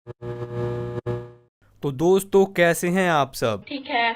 तो दोस्तों, कैसे हैं आप सब। ठीक है।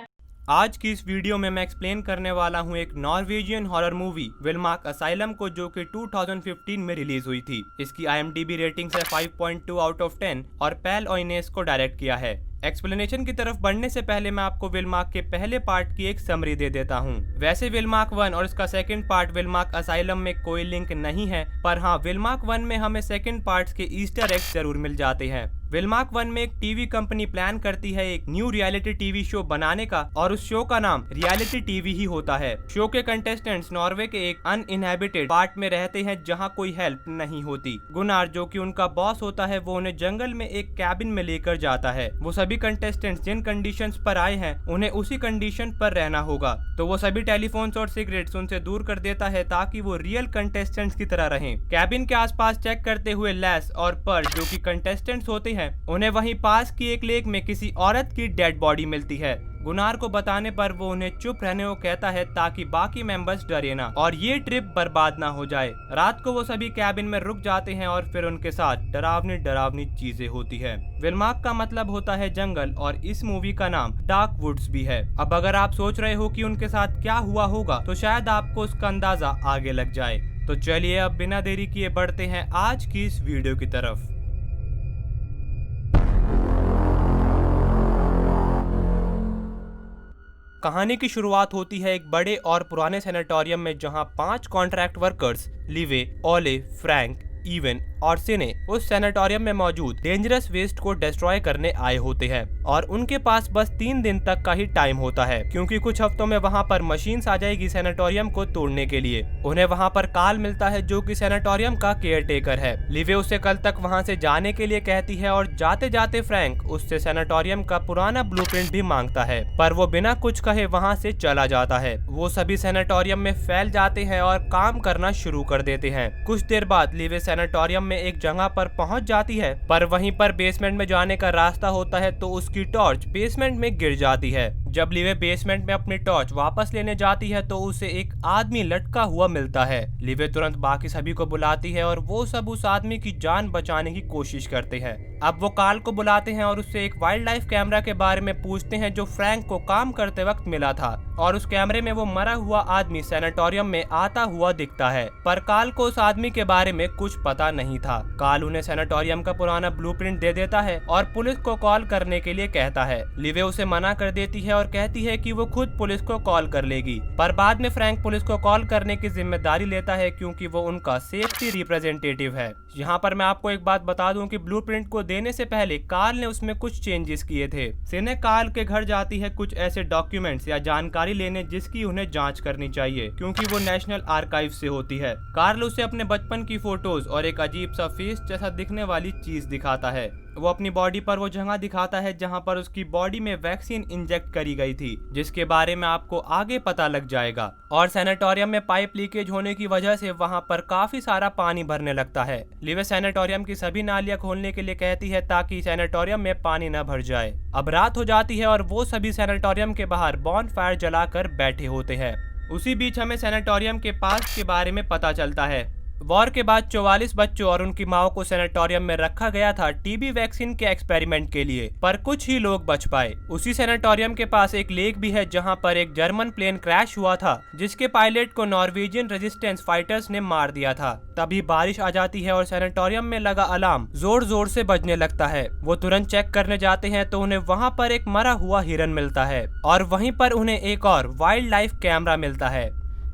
आज की इस वीडियो में मैं एक्सप्लेन करने वाला हूं एक नॉर्वेजियन हॉरर मूवी विलमार्क असाइलम को, जो कि 2015 में रिलीज हुई थी। इसकी IMDb रेटिंग है 5.2 आउट ऑफ 10 और पैल ओइनेस को डायरेक्ट किया है। एक्सप्लेनेशन की तरफ बढ़ने से पहले मैं आपको विलमार्क के पहले पार्ट की एक समरी दे देता हूं। वैसे विलमार्क 1 और इसका सेकंड पार्ट विलमार्क असाइलम में कोई लिंक नहीं है, पर हाँ, विलमार्क 1 में हमें सेकंड पार्ट के ईस्टर एग्स जरूर मिल जाते हैं। विलमार्क 1 में एक टीवी कंपनी प्लान करती है एक न्यू रियलिटी टीवी शो बनाने का, और उस शो का नाम रियलिटी टीवी ही होता है। शो के कंटेस्टेंट्स नॉर्वे के एक अनइनहेबिटेड पार्ट में रहते हैं जहां कोई हेल्प नहीं होती। गुनार, जो कि उनका बॉस होता है, वो उन्हें जंगल में एक कैबिन में लेकर जाता है। वो सभी कंटेस्टेंट्स जिन कंडीशंस पर आए हैं उन्हें उसी कंडीशन पर रहना होगा, तो वो सभी टेलीफोन्स और सिगरेट्स उनसे दूर कर देता है ताकि वो रियल कंटेस्टेंट्स की तरह रहें। कैबिन के आसपास चेक करते हुए लेस और पर्ल, जो कि कंटेस्टेंट्स होते हैं, उन्हें वहीं पास की एक लेक में किसी औरत की डेड बॉडी मिलती है। गुनार को बताने पर वो उन्हें चुप रहने को कहता है ताकि बाकी मेंबर्स डरे ना और ये ट्रिप बर्बाद ना हो जाए। रात को वो सभी कैबिन में रुक जाते हैं और फिर उनके साथ डरावनी डरावनी चीजें होती है। विलमार्क का मतलब होता है जंगल, और इस मूवी का नाम डार्क वुड्स भी है। अब अगर आप सोच रहे हो कि उनके साथ क्या हुआ होगा, तो शायद आपको उसका अंदाजा आगे लग जाए। तो चलिए अब बिना देरी किए बढ़ते हैं आज की इस वीडियो की तरफ। कहानी की शुरुआत होती है एक बड़े और पुराने सैनिटोरियम में, जहां 5 कॉन्ट्रैक्ट वर्कर्स लिवे, ओले, फ्रैंक, इवन और सिने उस सैनिटोरियम में मौजूद डेंजरस वेस्ट को डिस्ट्रॉय करने आए होते हैं, और उनके पास बस 3 दिन तक का ही टाइम होता है, क्योंकि कुछ हफ्तों में वहां पर मशीन्स आ जाएगी सैनिटोरियम को तोड़ने के लिए। उन्हें वहां पर कार्ल मिलता है, जो कि सैनिटोरियम का केयरटेकर है। लिवे उसे कल तक वहां से जाने के लिए कहती है, और जाते जाते फ्रैंक उससे सैनिटोरियम का पुराना ब्लूप्रिंट भी मांगता है, पर वो बिना कुछ कहे वहां से चला जाता है। वो सभी सैनिटोरियम में फैल जाते हैं और काम करना शुरू कर देते हैं। कुछ देर बाद लिवे सैनिटोरियम में एक जगह पर पहुंच जाती है, पर वहीं पर बेसमेंट में जाने का रास्ता होता है, तो उसकी टॉर्च बेसमेंट में गिर जाती है। जब लिवे बेसमेंट में अपनी टॉर्च वापस लेने जाती है, तो उसे एक आदमी लटका हुआ मिलता है। लिवे तुरंत बाकी सभी को बुलाती है और वो सब उस आदमी की जान बचाने की कोशिश करते हैं। अब वो कार्ल को बुलाते हैं और उससे एक वाइल्ड लाइफ कैमरा के बारे में पूछते हैं, जो फ्रैंक को काम करते वक्त मिला था, और उस कैमरे में वो मरा हुआ आदमी सैनिटोरियम में आता हुआ दिखता है। पर कार्ल को उस आदमी के बारे में कुछ पता नहीं था। कार्ल उन्हें सैनिटोरियम का पुराना ब्लूप्रिंट दे देता है और पुलिस को कॉल करने के लिए कहता है। लिवे उसे मना कर देती है और कहती है कि वो खुद पुलिस को कॉल कर लेगी, पर बाद में फ्रैंक पुलिस को कॉल करने की जिम्मेदारी लेता है, क्योंकि वो उनका सेफ्टी रिप्रेजेंटेटिव है। यहाँ पर मैं आपको एक बात बता दूं कि ब्लूप्रिंट को देने से पहले कार्ल ने उसमें कुछ चेंजेस किए थे। सिने कार्ल के घर जाती है कुछ ऐसे डॉक्यूमेंट्स या जानकारी लेने जिसकी उन्हें जांच करनी चाहिए, क्योंकि वो नेशनल आर्काइव से होती है। कार्ल उसे अपने बचपन की फोटोज और एक अजीब सा फेस जैसा दिखने वाली चीज दिखाता है। वो अपनी बॉडी पर वो जगह दिखाता है जहां पर उसकी बॉडी में वैक्सीन इंजेक्ट करी गई थी, जिसके बारे में आपको आगे पता लग जाएगा। और सैनिटोरियम में पाइप लीकेज होने की वजह से वहां पर काफी सारा पानी भरने लगता है। लिवे सैनिटोरियम की सभी नालियां खोलने के लिए कहती है ताकि सैनिटोरियम में पानी न भर जाए। अब रात हो जाती है और वो सभी सैनिटोरियम के बाहर बॉन फायर जलाकर बैठे होते हैं। उसी बीच हमें सैनिटोरियम के पास के बारे में पता चलता है। वॉर के बाद 44 बच्चों और उनकी माओ को सैनिटोरियम में रखा गया था टीबी वैक्सीन के एक्सपेरिमेंट के लिए, पर कुछ ही लोग बच पाए। उसी सैनिटोरियम के पास एक लेक भी है जहां पर एक जर्मन प्लेन क्रैश हुआ था, जिसके पायलट को नॉर्वेजियन रेजिस्टेंस फाइटर्स ने मार दिया था। तभी बारिश आ जाती है और सैनिटोरियम में लगा अलार्म जोर जोर से बजने लगता है। वो तुरंत चेक करने जाते हैं, तो उन्हें वहाँ पर एक मरा हुआ हिरन मिलता है, और वहीं पर उन्हें एक और वाइल्ड लाइफ कैमरा मिलता है।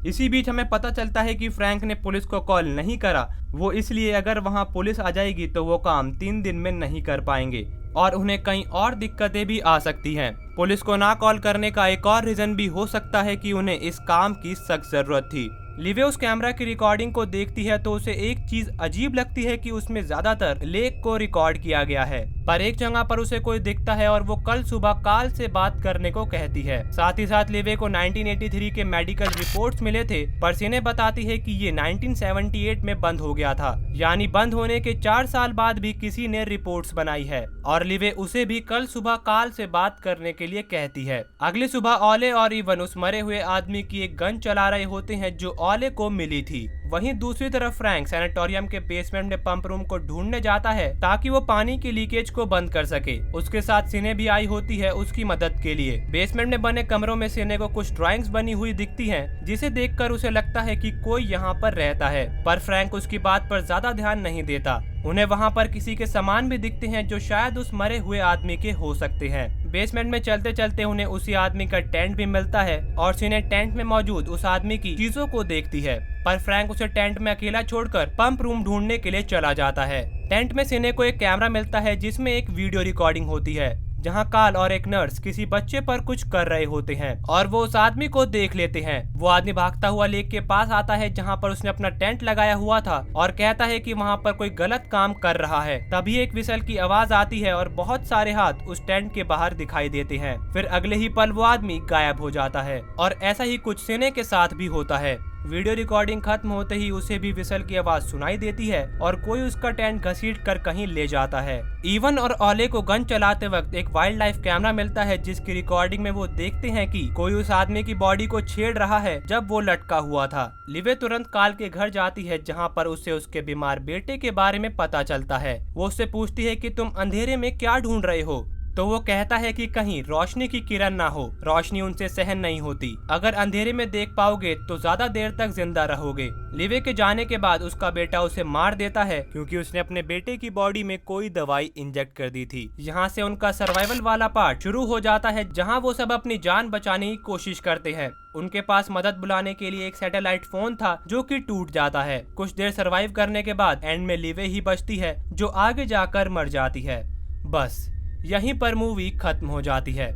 इसी बीच हमें पता चलता है कि फ्रैंक ने पुलिस को कॉल नहीं करा, वो इसलिए अगर वहां पुलिस आ जाएगी तो वो काम 3 दिन में नहीं कर पाएंगे, और उन्हें कई और दिक्कतें भी आ सकती हैं। पुलिस को ना कॉल करने का एक और रीजन भी हो सकता है कि उन्हें इस काम की सख्त जरूरत थी। लिवे उस कैमरा की रिकॉर्डिंग को देखती है, तो उसे एक चीज अजीब लगती है कि उसमें ज्यादातर लेक को रिकॉर्ड किया गया है, पर एक जगह पर उसे कोई दिखता है और वो कल सुबह कार्ल से बात करने को कहती है। साथ ही साथ लिवे को 1983 के मेडिकल रिपोर्ट्स मिले थे, पर सिने बताती है कि ये 1978 में बंद हो गया था, यानी बंद होने के 4 साल बाद भी किसी ने रिपोर्ट्स बनाई है, और लिवे उसे भी कल सुबह कार्ल से बात करने के लिए कहती है। अगली सुबह ओले और इवन उस मरे हुए आदमी की एक गन चला रहे होते हैं जो ओले को मिली थी। वहीं दूसरी तरफ फ्रैंक सैनिटोरियम के बेसमेंट में पंप रूम को ढूंढने जाता है ताकि वो पानी की लीकेज को बंद कर सके। उसके साथ सिने भी आई होती है उसकी मदद के लिए। बेसमेंट में बने कमरों में सिने को कुछ ड्राइंग्स बनी हुई दिखती हैं, जिसे देखकर उसे लगता है कि कोई यहाँ पर रहता है, पर फ्रैंक उसकी बात पर ज्यादा ध्यान नहीं देता। उन्हें वहाँ पर किसी के सामान भी दिखते हैं जो शायद उस मरे हुए आदमी के हो सकते हैं। बेसमेंट में चलते चलते उन्हें उसी आदमी का टेंट भी मिलता है और सिने टेंट में मौजूद उस आदमी की चीजों को देखती है, पर फ्रैंक उसे टेंट में अकेला छोड़कर पंप रूम ढूंढने के लिए चला जाता है। टेंट में सिने को एक कैमरा मिलता है जिसमें एक वीडियो रिकॉर्डिंग होती है जहां कार्ल और एक नर्स किसी बच्चे पर कुछ कर रहे होते हैं और वो उस आदमी को देख लेते हैं। वो आदमी भागता हुआ लेक के पास आता है जहां पर उसने अपना टेंट लगाया हुआ था और कहता है कि वहां पर कोई गलत काम कर रहा है। तभी एक विसल की आवाज आती है और बहुत सारे हाथ उस टेंट के बाहर दिखाई देते हैं। फिर अगले ही पल वो आदमी गायब हो जाता है और ऐसा ही कुछ सिने के साथ भी होता है। वीडियो रिकॉर्डिंग खत्म होते ही उसे भी विसल की आवाज सुनाई देती है और कोई उसका टेंट घसीट कर कहीं ले जाता है। इवन और ओले को गन चलाते वक्त एक वाइल्ड लाइफ कैमरा मिलता है जिसकी रिकॉर्डिंग में वो देखते हैं कि कोई उस आदमी की बॉडी को छेड़ रहा है जब वो लटका हुआ था। लिवे तुरंत कार्ल के घर जाती है जहाँ पर उसे उसके बीमार बेटे के बारे में पता चलता है। वो उससे पूछती है कि तुम अंधेरे में क्या ढूंढ रहे हो, तो वो कहता है कि कहीं रोशनी की किरण ना हो, रोशनी उनसे सहन नहीं होती, अगर अंधेरे में देख पाओगे तो ज्यादा देर तक जिंदा रहोगे। लिवे के जाने के बाद उसका बेटा उसे मार देता है क्योंकि उसने अपने बेटे की बॉडी में कोई दवाई इंजेक्ट कर दी थी। यहाँ से उनका सर्वाइवल वाला पार्ट शुरू हो जाता है जहाँ वो सब अपनी जान बचाने की कोशिश करते हैं। उनके पास मदद बुलाने के लिए एक सैटेलाइट फोन था जो कि टूट जाता है। कुछ देर सर्वाइव करने के बाद एंड में लिवे ही बचती है जो आगे जाकर मर जाती है। बस यहीं पर मूवी खत्म हो जाती है।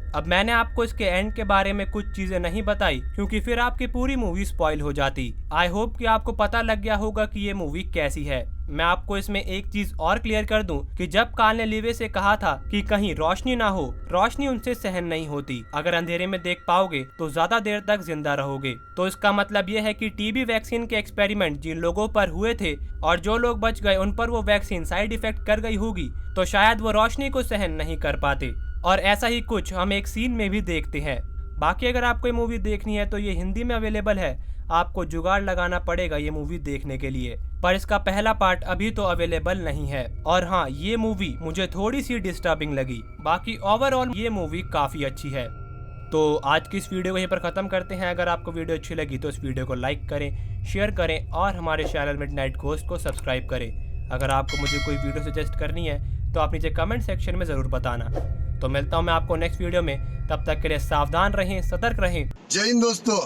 अब मैंने आपको इसके एंड के बारे में कुछ चीजें नहीं बताई क्योंकि फिर आपकी पूरी मूवी स्पॉइल हो जाती। आई होप कि आपको पता लग गया होगा कि ये मूवी कैसी है। मैं आपको इसमें एक चीज और क्लियर कर दूं कि जब कार्ल ने लिवे से कहा था कि कहीं रोशनी ना हो, रोशनी उनसे सहन नहीं होती, अगर अंधेरे में देख पाओगे तो ज्यादा देर तक जिंदा रहोगे। तो इसका मतलब ये है कि टीबी वैक्सीन के एक्सपेरिमेंट जिन लोगों पर हुए थे और जो लोग बच गए उन पर वो वैक्सीन साइड इफेक्ट कर गई होगी, तो शायद वो रोशनी को सहन नहीं कर पाते। और ऐसा ही कुछ हम एक सीन में भी देखते हैं। बाकी अगर आपको ये मूवी देखनी है तो ये हिंदी में अवेलेबल है, आपको जुगाड़ लगाना पड़ेगा ये मूवी देखने के लिए, पर इसका पहला पार्ट अभी तो अवेलेबल नहीं है। और हाँ, ये मूवी मुझे थोड़ी सी डिस्टर्बिंग लगी, बाकी ओवरऑल ये मूवी काफी अच्छी है। तो आज की इस वीडियो को यहीं पर खत्म करते हैं। अगर आपको वीडियो अच्छी लगी तो इस वीडियो को लाइक करें, शेयर करें और हमारे चैनल मिडनाइट घोस्ट को सब्सक्राइब करें। अगर आपको मुझे कोई वीडियो सजेस्ट करनी है तो आप नीचे कमेंट सेक्शन में जरूर बताना। तो मिलता हूँ मैं आपको नेक्स्ट वीडियो में, तब तक के लिए सावधान रहें, सतर्क रहें। जय हिंद दोस्तों।